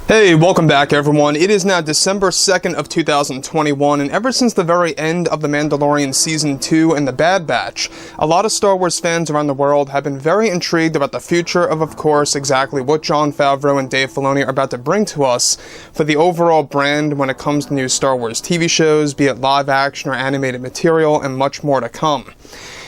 Hey, welcome back everyone. It is now December 2nd of 2021, and ever since the very end of The Mandalorian Season 2 and The Bad Batch, a lot of Star Wars fans around the world have been very intrigued about the future of course, exactly what Jon Favreau and Dave Filoni are about to bring to us for the overall brand when it comes to new Star Wars TV shows, be it live action or animated material, and much more to come.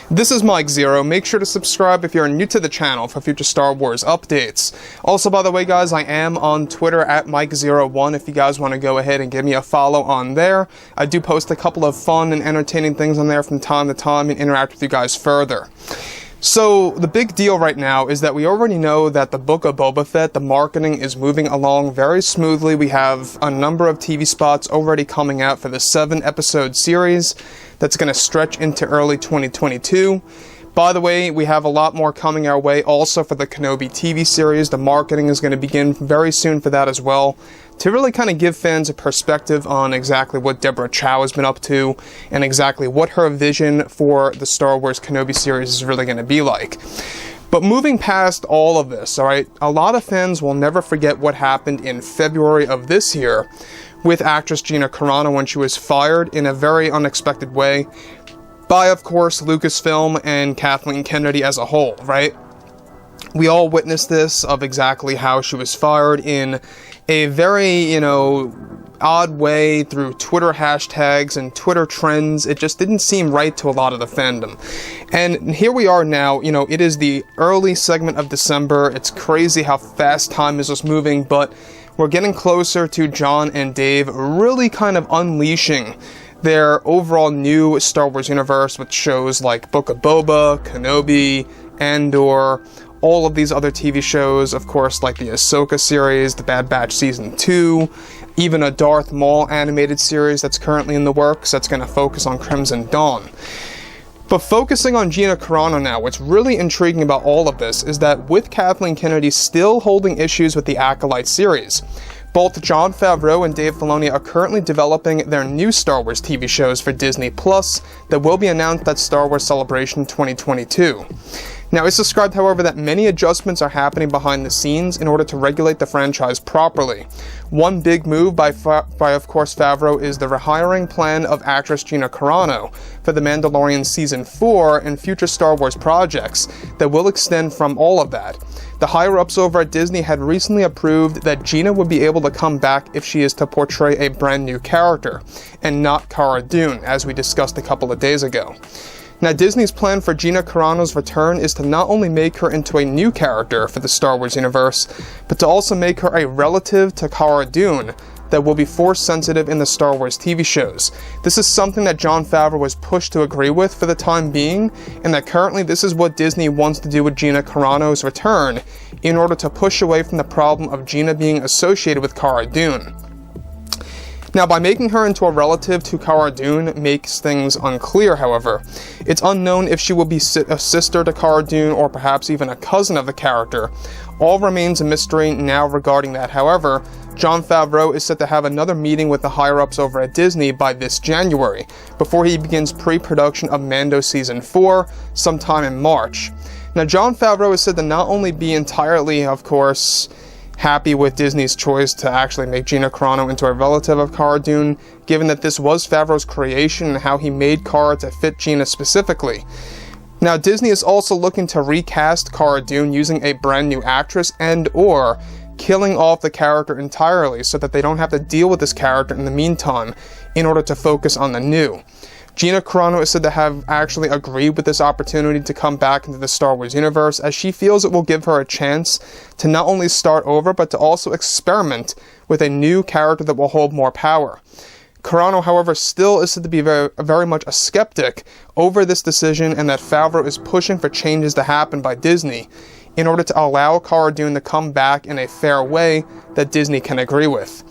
This is Mike Zero. Make sure to subscribe if you're new to the channel for future Star Wars updates. Also, by the way, guys, I am on Twitter at Mike01 if you guys want to go ahead and give me a follow on there. I do post a couple of fun and entertaining things on there from time to time and interact with you guys further. So, the big deal right now is that we already know that the book of Boba Fett, the marketing is moving along very smoothly. We have a number of TV spots already coming out for the 7-episode series that's going to stretch into early 2022. By the way, we have a lot more coming our way also for the Kenobi TV series. The marketing is going to begin very soon for that as well, to really kind of give fans a perspective on exactly what Deborah Chow has been up to and exactly what her vision for the Star Wars Kenobi series is really going to be like. But moving past all of this, alright, a lot of fans will never forget what happened in February of this year with actress Gina Carano when she was fired in a very unexpected way by, of course, Lucasfilm and Kathleen Kennedy as a whole, right? We all witnessed this of exactly how she was fired in a very, odd way through Twitter hashtags and Twitter trends. It just didn't seem right to a lot of the fandom. And here we are now, it is the early segment of December. It's crazy how fast time is just moving, but we're getting closer to Jon and Dave really kind of unleashing their overall new Star Wars universe with shows like Book of Boba, Kenobi, Andor, all of these other TV shows, of course, like the Ahsoka series, The Bad Batch Season 2, even a Darth Maul animated series that's currently in the works that's going to focus on Crimson Dawn. But focusing on Gina Carano now, what's really intriguing about all of this is that with Kathleen Kennedy still holding issues with the Acolyte series, both Jon Favreau and Dave Filoni are currently developing their new Star Wars TV shows for Disney Plus that will be announced at Star Wars Celebration 2022. Now, it's described, however, that many adjustments are happening behind the scenes in order to regulate the franchise properly. One big move by of course, Favreau is the rehiring plan of actress Gina Carano for The Mandalorian Season 4 and future Star Wars projects that will extend from all of that. The higher-ups over at Disney had recently approved that Gina would be able to come back if she is to portray a brand new character, and not Cara Dune, as we discussed a couple of days ago. Now, Disney's plan for Gina Carano's return is to not only make her into a new character for the Star Wars universe, but to also make her a relative to Cara Dune that will be Force-sensitive in the Star Wars TV shows. This is something that Jon Favreau was pushed to agree with for the time being, and that currently this is what Disney wants to do with Gina Carano's return in order to push away from the problem of Gina being associated with Cara Dune. Now, by making her into a relative to Cara Dune makes things unclear, however. It's unknown if she will be a sister to Cara Dune or perhaps even a cousin of the character. All remains a mystery now regarding that. However, Jon Favreau is set to have another meeting with the higher-ups over at Disney by this January, before he begins pre-production of Mando Season 4 sometime in March. Now, Jon Favreau is said to not only be entirely, of course, happy with Disney's choice to actually make Gina Carano into a relative of Cara Dune, given that this was Favreau's creation and how he made Cara to fit Gina specifically. Now, Disney is also looking to recast Cara Dune using a brand new actress and/or killing off the character entirely so that they don't have to deal with this character in the meantime in order to focus on the new. Gina Carano is said to have actually agreed with this opportunity to come back into the Star Wars universe, as she feels it will give her a chance to not only start over, but to also experiment with a new character that will hold more power. Carano, however, still is said to be very much a skeptic over this decision, and that Favreau is pushing for changes to happen by Disney in order to allow Cara Dune to come back in a fair way that Disney can agree with.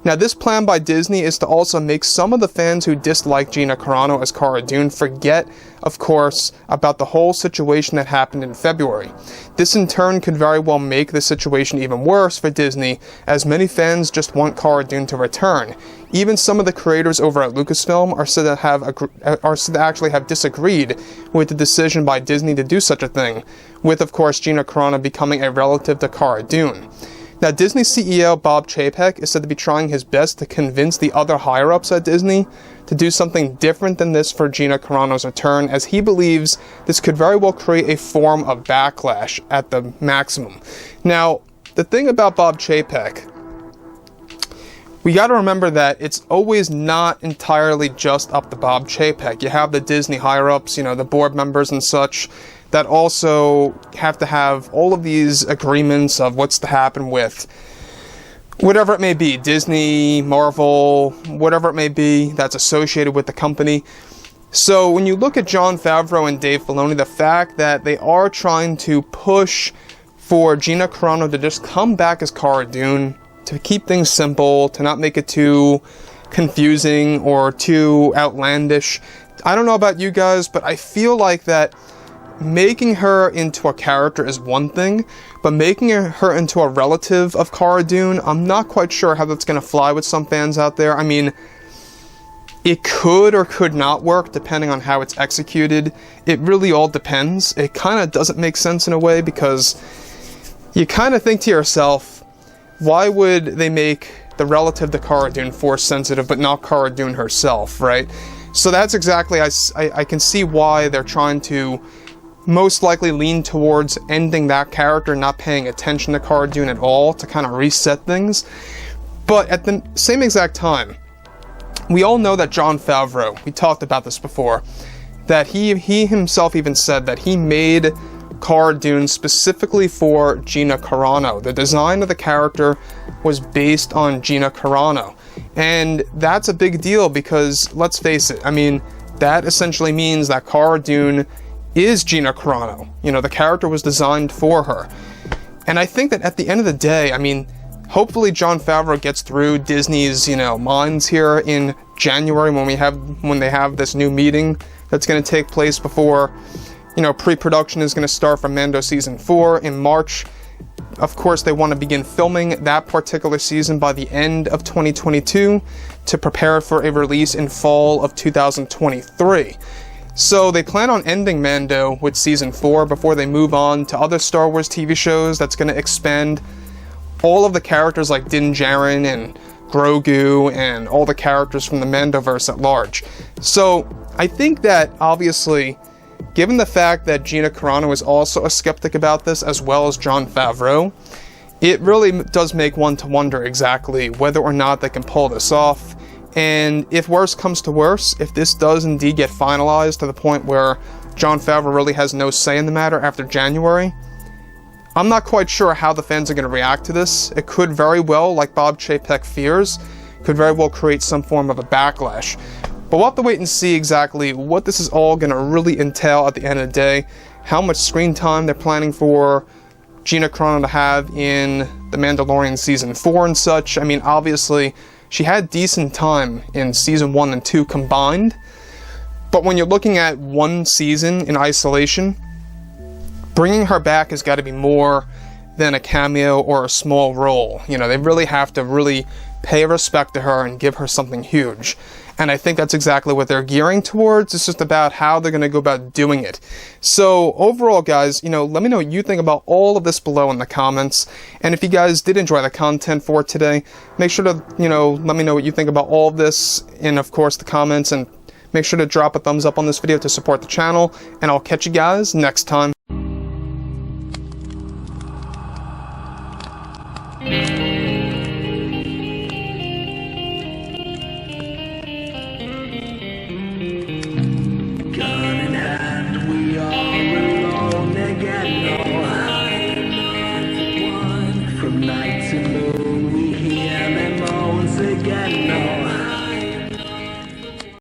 Now, this plan by Disney is to also make some of the fans who dislike Gina Carano as Cara Dune forget, of course, about the whole situation that happened in February. This in turn could very well make the situation even worse for Disney, as many fans just want Cara Dune to return. Even some of the creators over at Lucasfilm are said to actually have disagreed with the decision by Disney to do such a thing, with, of course, Gina Carano becoming a relative to Cara Dune. Now, Disney CEO Bob Chapek is said to be trying his best to convince the other higher-ups at Disney to do something different than this for Gina Carano's return, as he believes this could very well create a form of backlash at the maximum. Now, the thing about Bob Chapek, we got to remember that it's always not entirely just up to Bob Chapek. You have the Disney higher-ups, the board members and such, that also have to have all of these agreements of what's to happen with whatever it may be, Disney, Marvel, whatever it may be that's associated with the company. So when you look at Jon Favreau and Dave Filoni, the fact that they are trying to push for Gina Carano to just come back as Cara Dune, to keep things simple, to not make it too confusing or too outlandish. I don't know about you guys, but I feel like that making her into a character is one thing, but making her into a relative of Cara Dune, I'm not quite sure how that's going to fly with some fans out there. I mean, it could or could not work depending on how it's executed. It really all depends. It kind of doesn't make sense in a way, because you kind of think to yourself, why would they make the relative to Cara Dune force sensitive but not Cara Dune herself, right? So that's exactly, I can see why they're trying to most likely lean towards ending that character, not paying attention to Cara Dune at all, to kind of reset things. But at the same exact time, we all know that Jon Favreau, we talked about this before, that he himself even said that he made Cara Dune specifically for Gina Carano. The design of the character was based on Gina Carano. And that's a big deal because, let's face it, I mean, that essentially means that Cara Dune is Gina Carano. The character was designed for her. And I think that at the end of the day, I mean, hopefully Jon Favreau gets through Disney's, minds here in January when they have this new meeting that's going to take place before, pre-production is going to start for Mando Season 4 in March. Of course, they want to begin filming that particular season by the end of 2022 to prepare for a release in fall of 2023. So they plan on ending Mando with Season 4 before they move on to other Star Wars TV shows that's going to expand all of the characters like Din Djarin and Grogu and all the characters from the mandoverse at large. So I think that, obviously, given the fact that Gina Carano is also a skeptic about this, as well as Jon Favreau, it really does make one to wonder exactly whether or not they can pull this off. And if worse comes to worse, if this does indeed get finalized to the point where Jon Favreau really has no say in the matter after January, I'm not quite sure how the fans are going to react to this. It could very well, like Bob Chapek fears, could very well create some form of a backlash. But we'll have to wait and see exactly what this is all going to really entail at the end of the day, how much screen time they're planning for Gina Carano to have in The Mandalorian Season 4 and such. I mean, obviously, she had decent time in Season 1 and 2 combined, but when you're looking at one season in isolation, bringing her back has got to be more than a cameo or a small role. They really have to really pay respect to her and give her something huge. And I think that's exactly what they're gearing towards. It's just about how they're going to go about doing it. So overall, guys, let me know what you think about all of this below in the comments. And if you guys did enjoy the content for today, make sure to, let me know what you think about all of this in, of course, the comments. And make sure to drop a thumbs up on this video to support the channel. And I'll catch you guys next time. Night to